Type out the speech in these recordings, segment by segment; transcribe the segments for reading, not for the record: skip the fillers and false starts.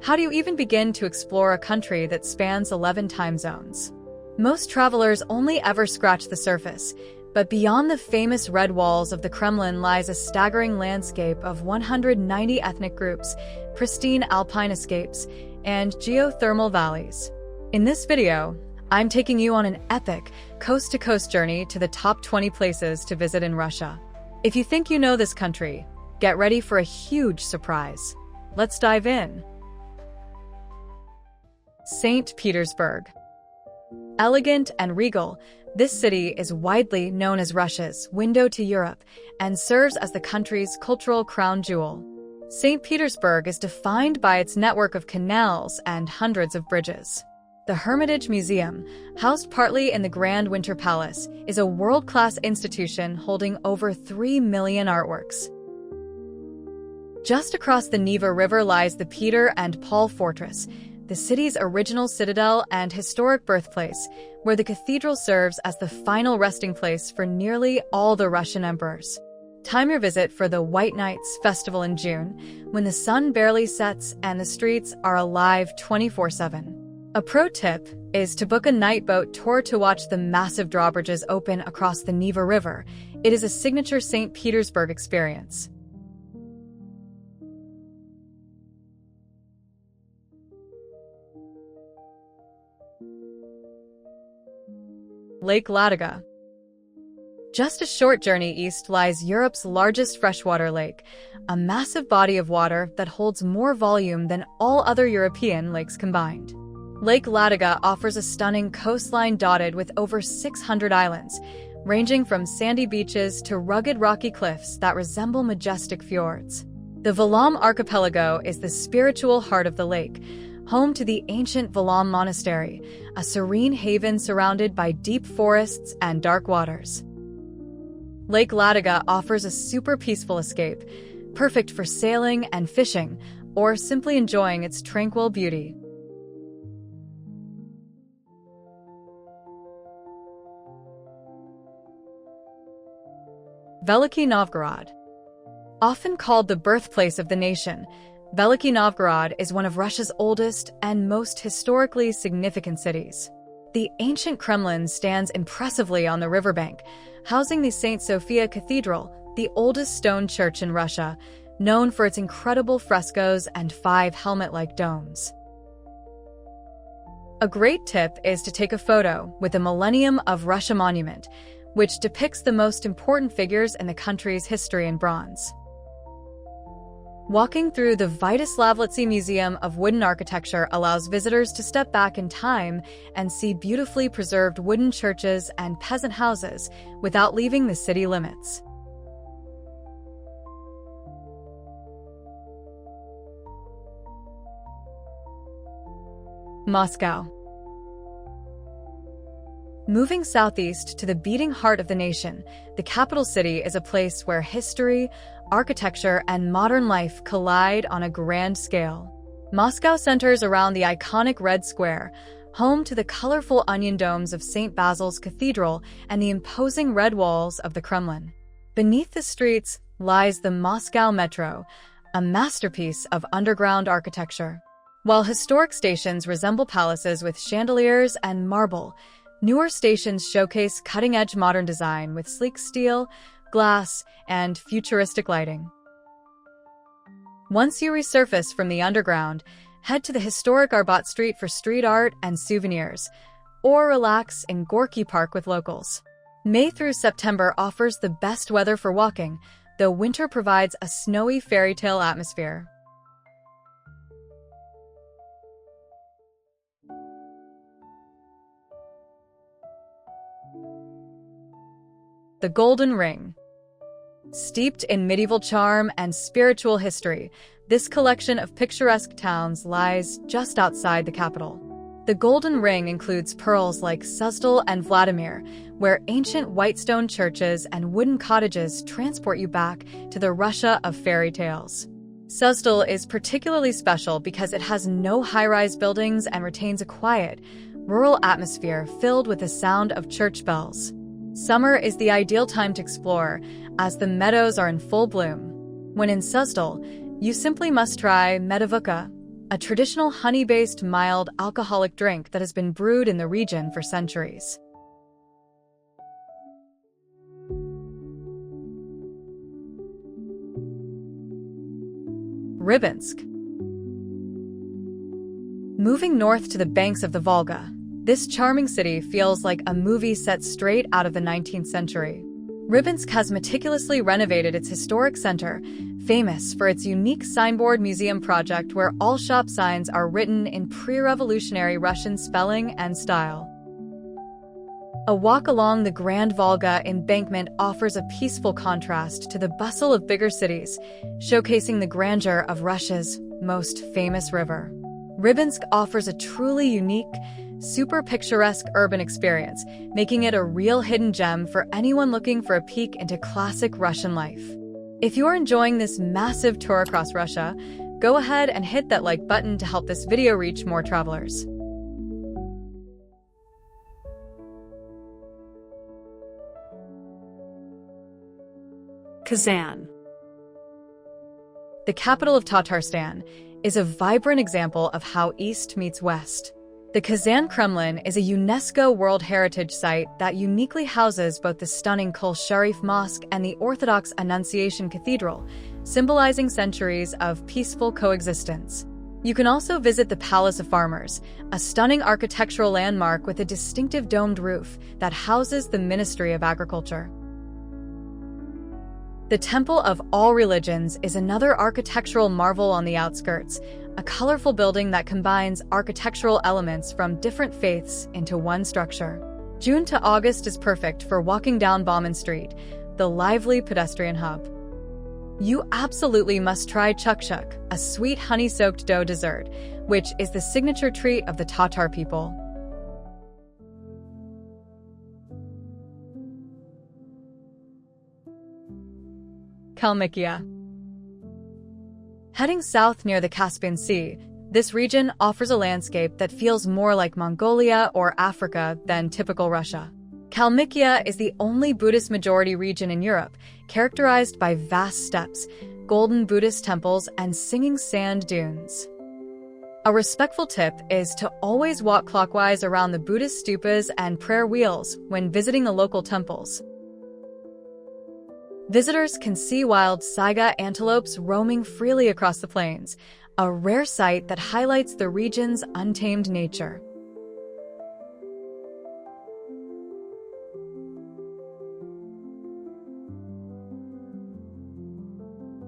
How do you even begin to explore a country that spans 11 time zones? Most travelers only ever scratch the surface, but beyond the famous red walls of the Kremlin lies a staggering landscape of 190 ethnic groups, pristine alpine escapes, and geothermal valleys. In this video, I'm taking you on an epic, coast-to-coast journey to the top 20 places to visit in Russia. If you think you know this country, get ready for a huge surprise. Let's dive in. St. Petersburg. Elegant and regal, this city is widely known as Russia's window to Europe and serves as the country's cultural crown jewel. St. Petersburg is defined by its network of canals and hundreds of bridges. The Hermitage Museum, housed partly in the Grand Winter Palace, is a world-class institution holding over 3 million artworks. Just across the Neva River lies the Peter and Paul Fortress, the city's original citadel and historic birthplace, where the cathedral serves as the final resting place for nearly all the Russian emperors. Time your visit for the White Nights festival in June, when the sun barely sets and the streets are alive 24/7. A pro tip is to book a night boat tour to watch the massive drawbridges open across the Neva River. It is a signature St. Petersburg experience. Lake Ladoga. Just a short journey east lies Europe's largest freshwater lake, a massive body of water that holds more volume than all other European lakes combined. Lake Ladoga offers a stunning coastline dotted with over 600 islands, ranging from sandy beaches to rugged rocky cliffs that resemble majestic fjords. The Valam archipelago is the spiritual heart of the lake, home to the ancient Valam Monastery, a serene haven surrounded by deep forests and dark waters. Lake Ladoga offers a super peaceful escape, perfect for sailing and fishing, or simply enjoying its tranquil beauty. Veliky Novgorod. Often called the birthplace of the nation, Veliky Novgorod is one of Russia's oldest and most historically significant cities. The ancient Kremlin stands impressively on the riverbank, housing the St. Sophia Cathedral, the oldest stone church in Russia, known for its incredible frescoes and 5 helmet-like domes. A great tip is to take a photo with the Millennium of Russia monument, which depicts the most important figures in the country's history in bronze. Walking through the Vytislavlitsy Museum of Wooden Architecture allows visitors to step back in time and see beautifully preserved wooden churches and peasant houses without leaving the city limits. Moscow. Moving southeast to the beating heart of the nation, the capital city is a place where history, architecture, and modern life collide on a grand scale. Moscow centers around the iconic Red Square, home to the colorful onion domes of St. Basil's Cathedral and the imposing red walls of the Kremlin. Beneath the streets lies the Moscow Metro, a masterpiece of underground architecture. While historic stations resemble palaces with chandeliers and marble, newer stations showcase cutting-edge modern design with sleek steel, glass, and futuristic lighting. Once you resurface from the underground, head to the historic Arbat Street for street art and souvenirs, or relax in Gorky Park with locals. May through September offers the best weather for walking, though winter provides a snowy fairy tale atmosphere. The Golden Ring. Steeped in medieval charm and spiritual history, this collection of picturesque towns lies just outside the capital. The Golden Ring includes pearls like Suzdal and Vladimir, where ancient white stone churches and wooden cottages transport you back to the Russia of fairy tales. Suzdal is particularly special because it has no high-rise buildings and retains a quiet, rural atmosphere filled with the sound of church bells. Summer is the ideal time to explore, as the meadows are in full bloom. When in Suzdal, you simply must try medovuka, a traditional honey-based mild alcoholic drink that has been brewed in the region for centuries. Rybinsk. Moving north to the banks of the Volga, this charming city feels like a movie set straight out of the 19th century. Rybinsk has meticulously renovated its historic center, famous for its unique signboard museum project where all shop signs are written in pre-revolutionary Russian spelling and style. A walk along the Grand Volga embankment offers a peaceful contrast to the bustle of bigger cities, showcasing the grandeur of Russia's most famous river. Rybinsk offers a truly unique, super picturesque urban experience, making it a real hidden gem for anyone looking for a peek into classic Russian life. If you're enjoying this massive tour across Russia, go ahead and hit that like button to help this video reach more travelers. Kazan. The capital of Tatarstan is a vibrant example of how East meets West. The Kazan Kremlin is a UNESCO World Heritage Site that uniquely houses both the stunning Kol Sharif Mosque and the Orthodox Annunciation Cathedral, symbolizing centuries of peaceful coexistence. You can also visit the Palace of Farmers, a stunning architectural landmark with a distinctive domed roof that houses the Ministry of Agriculture. The Temple of All Religions is another architectural marvel on the outskirts, a colorful building that combines architectural elements from different faiths into one structure. June to August is perfect for walking down Bauman Street, the lively pedestrian hub. You absolutely must try chukchuk, a sweet honey-soaked dough dessert, which is the signature treat of the Tatar people. Kalmykia. Heading south near the Caspian Sea, this region offers a landscape that feels more like Mongolia or Africa than typical Russia. Kalmykia is the only Buddhist-majority region in Europe, characterized by vast steppes, golden Buddhist temples, and singing sand dunes. A respectful tip is to always walk clockwise around the Buddhist stupas and prayer wheels when visiting the local temples. Visitors can see wild saiga antelopes roaming freely across the plains, a rare sight that highlights the region's untamed nature.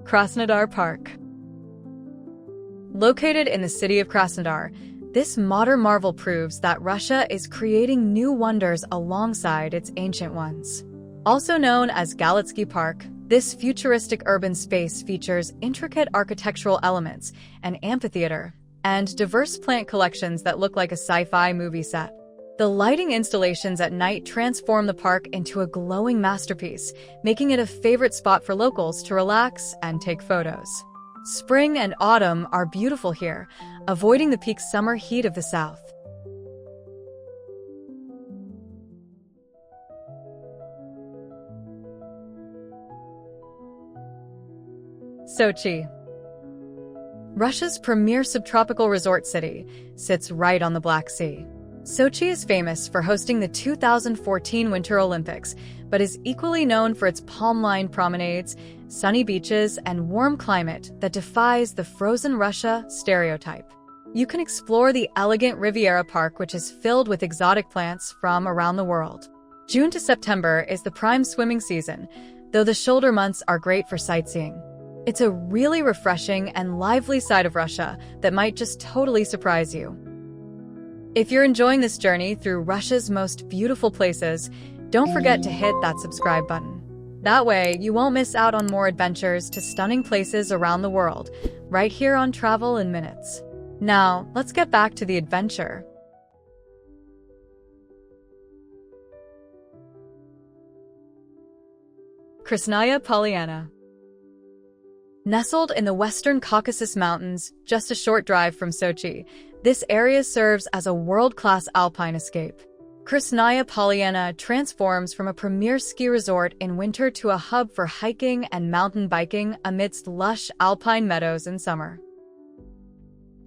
Krasnodar Park. Located in the city of Krasnodar, this modern marvel proves that Russia is creating new wonders alongside its ancient ones. Also known as Galitsky Park, this futuristic urban space features intricate architectural elements, an amphitheater, and diverse plant collections that look like a sci-fi movie set. The lighting installations at night transform the park into a glowing masterpiece, making it a favorite spot for locals to relax and take photos. Spring and autumn are beautiful here, avoiding the peak summer heat of the south. Sochi. Russia's premier subtropical resort city sits right on the Black Sea. Sochi is famous for hosting the 2014 Winter Olympics, but is equally known for its palm-lined promenades, sunny beaches, and warm climate that defies the frozen Russia stereotype. You can explore the elegant Riviera Park, which is filled with exotic plants from around the world. June to September is the prime swimming season, though the shoulder months are great for sightseeing. It's a really refreshing and lively side of Russia that might just totally surprise you. If you're enjoying this journey through Russia's most beautiful places, don't forget to hit that subscribe button. That way, you won't miss out on more adventures to stunning places around the world, right here on Travel in Minutes. Now, let's get back to the adventure. Krasnaya Polyana. Nestled in the western Caucasus Mountains, just a short drive from Sochi, this area serves as a world-class alpine escape. Krasnaya Polyana transforms from a premier ski resort in winter to a hub for hiking and mountain biking amidst lush alpine meadows in summer.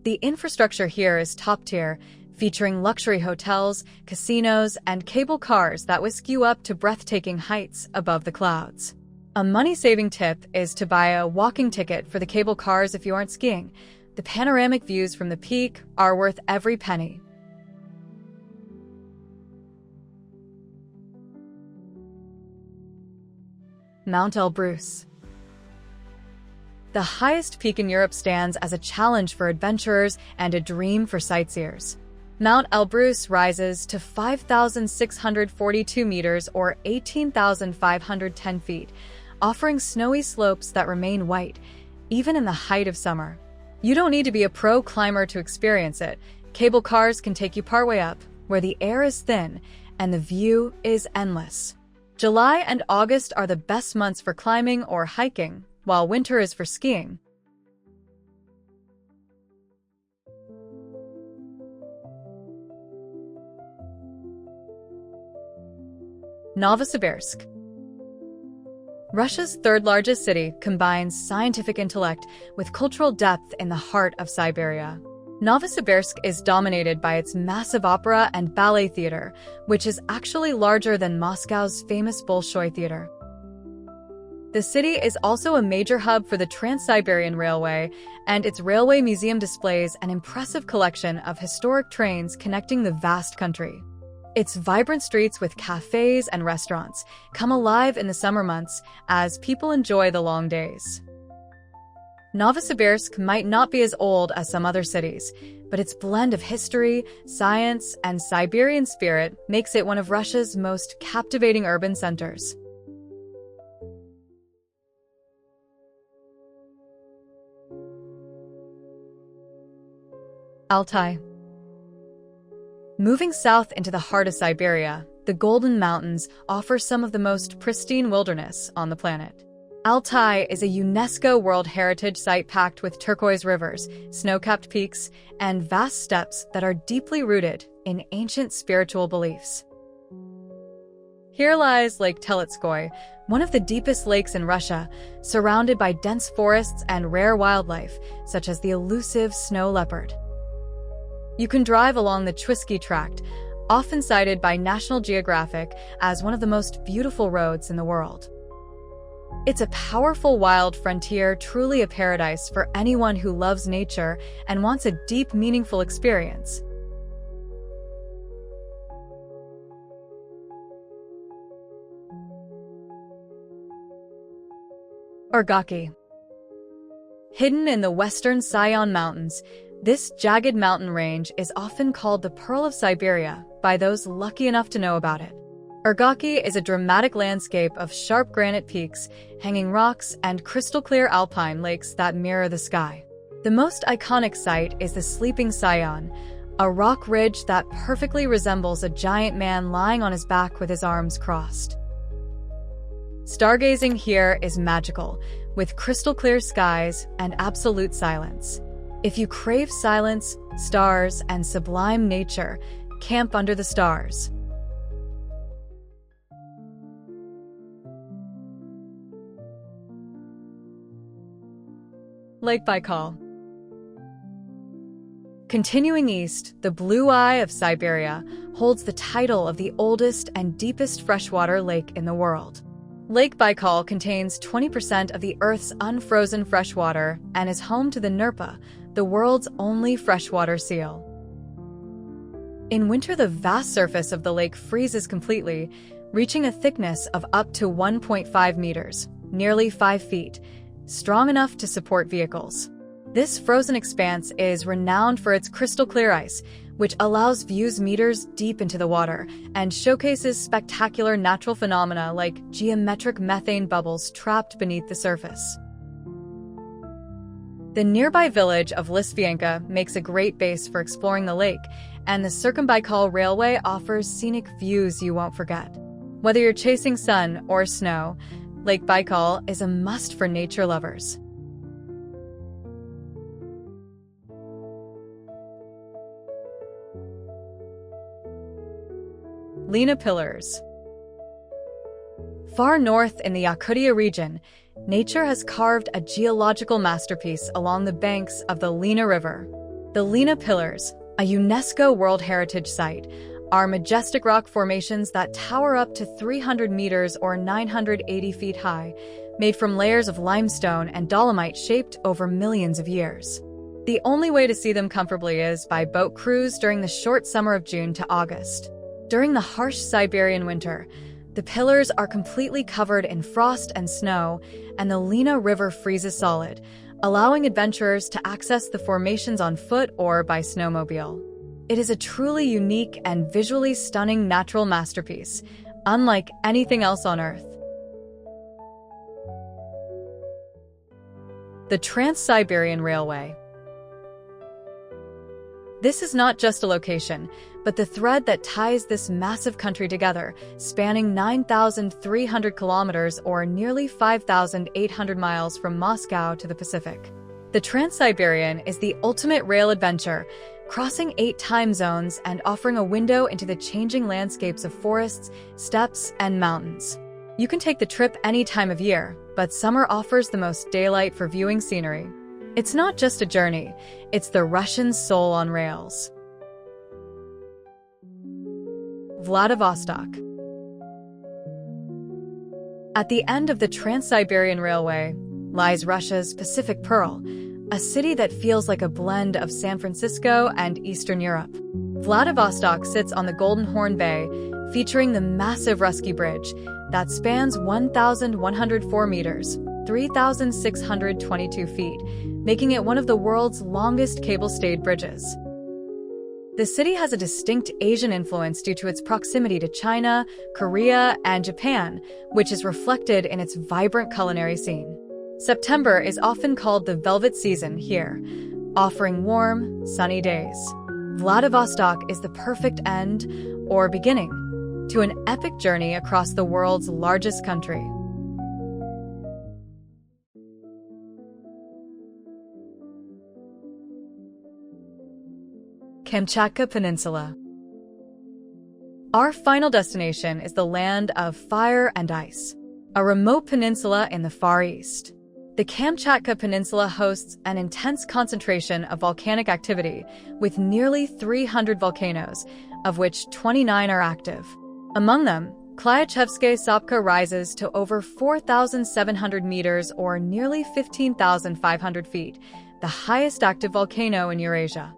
The infrastructure here is top tier, featuring luxury hotels, casinos, and cable cars that whisk you up to breathtaking heights above the clouds. A money-saving tip is to buy a walking ticket for the cable cars if you aren't skiing. The panoramic views from the peak are worth every penny. Mount Elbrus. The highest peak in Europe stands as a challenge for adventurers and a dream for sightseers. Mount Elbrus rises to 5,642 meters or 18,510 feet, offering snowy slopes that remain white, even in the height of summer. You don't need to be a pro climber to experience it. Cable cars can take you partway up, where the air is thin and the view is endless. July and August are the best months for climbing or hiking, while winter is for skiing. Novosibirsk. Russia's third-largest city combines scientific intellect with cultural depth in the heart of Siberia. Novosibirsk is dominated by its massive opera and ballet theater, which is actually larger than Moscow's famous Bolshoi Theater. The city is also a major hub for the Trans-Siberian Railway, and its railway museum displays an impressive collection of historic trains connecting the vast country. Its vibrant streets with cafes and restaurants come alive in the summer months as people enjoy the long days. Novosibirsk might not be as old as some other cities, but its blend of history, science, and Siberian spirit makes it one of Russia's most captivating urban centers. Altai. Moving south into the heart of Siberia, the Golden Mountains offer some of the most pristine wilderness on the planet. Altai is a UNESCO World Heritage Site packed with turquoise rivers, snow-capped peaks, and vast steppes that are deeply rooted in ancient spiritual beliefs. Here lies Lake Telitskoy, one of the deepest lakes in Russia, surrounded by dense forests and rare wildlife, such as the elusive snow leopard. You can drive along the Twisky Tract, often cited by National Geographic as one of the most beautiful roads in the world. It's a powerful wild frontier, truly a paradise for anyone who loves nature and wants a deep, meaningful experience. Ergaki. Hidden in the western Sayan Mountains, this jagged mountain range is often called the Pearl of Siberia by those lucky enough to know about it. Ergaki is a dramatic landscape of sharp granite peaks, hanging rocks, and crystal-clear alpine lakes that mirror the sky. The most iconic site is the Sleeping Sayan, a rock ridge that perfectly resembles a giant man lying on his back with his arms crossed. Stargazing here is magical, with crystal-clear skies and absolute silence. If you crave silence, stars, and sublime nature, camp under the stars. Lake Baikal. Continuing east, the Blue Eye of Siberia holds the title of the oldest and deepest freshwater lake in the world. Lake Baikal contains 20% of the Earth's unfrozen freshwater and is home to the Nerpa, the world's only freshwater seal. In winter, the vast surface of the lake freezes completely, reaching a thickness of up to 1.5 meters, nearly 5 feet, strong enough to support vehicles. This frozen expanse is renowned for its crystal-clear ice, which allows views meters deep into the water and showcases spectacular natural phenomena like geometric methane bubbles trapped beneath the surface. The nearby village of Lisvyanka makes a great base for exploring the lake, and the Circumbaikal Railway offers scenic views you won't forget. Whether you're chasing sun or snow, Lake Baikal is a must for nature lovers. Lena Pillars. Far north in the Yakutia region, nature has carved a geological masterpiece along the banks of the Lena River. The Lena Pillars, a UNESCO World Heritage Site, are majestic rock formations that tower up to 300 meters or 980 feet high, made from layers of limestone and dolomite shaped over millions of years. The only way to see them comfortably is by boat cruise during the short summer of June to August. During the harsh Siberian winter, the pillars are completely covered in frost and snow, and the Lena River freezes solid, allowing adventurers to access the formations on foot or by snowmobile. It is a truly unique and visually stunning natural masterpiece, unlike anything else on Earth. The Trans-Siberian Railway. This is not just a location, but the thread that ties this massive country together, spanning 9,300 kilometers or nearly 5,800 miles from Moscow to the Pacific. The Trans-Siberian is the ultimate rail adventure, crossing 8 time zones and offering a window into the changing landscapes of forests, steppes, and mountains. You can take the trip any time of year, but summer offers the most daylight for viewing scenery. It's not just a journey, it's the Russian soul on rails. Vladivostok. At the end of the Trans-Siberian Railway lies Russia's Pacific Pearl, a city that feels like a blend of San Francisco and Eastern Europe. Vladivostok sits on the Golden Horn Bay, featuring the massive Rusky Bridge that spans 1,104 meters, 3,622 feet, making it one of the world's longest cable-stayed bridges. The city has a distinct Asian influence due to its proximity to China, Korea, and Japan, which is reflected in its vibrant culinary scene. September is often called the velvet season here, offering warm, sunny days. Vladivostok is the perfect end, or beginning, to an epic journey across the world's largest country. Kamchatka Peninsula. Our final destination is the land of fire and ice, a remote peninsula in the Far East. The Kamchatka Peninsula hosts an intense concentration of volcanic activity, with nearly 300 volcanoes, of which 29 are active. Among them, Klyachevskaya Sopka rises to over 4,700 meters or nearly 15,500 feet, the highest active volcano in Eurasia.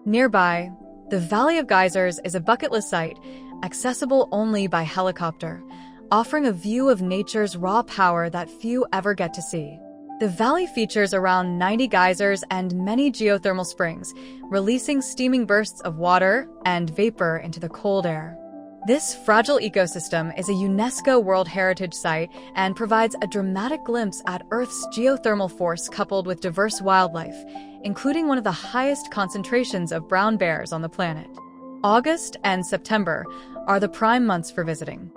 Nearby, the Valley of Geysers is a bucket list site, accessible only by helicopter, offering a view of nature's raw power that few ever get to see. The valley features around 90 geysers and many geothermal springs, releasing steaming bursts of water and vapor into the cold air. This fragile ecosystem is a UNESCO World Heritage Site and provides a dramatic glimpse at Earth's geothermal force coupled with diverse wildlife, including one of the highest concentrations of brown bears on the planet. August and September are the prime months for visiting.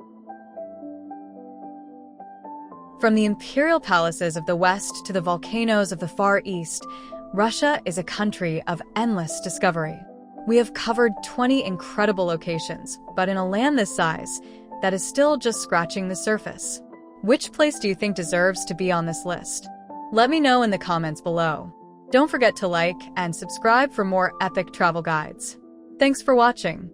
From the imperial palaces of the West to the volcanoes of the Far East, Russia is a country of endless discovery. We have covered 20 incredible locations, but in a land this size, that is still just scratching the surface. Which place do you think deserves to be on this list? Let me know in the comments below. Don't forget to like and subscribe for more epic travel guides. Thanks for watching.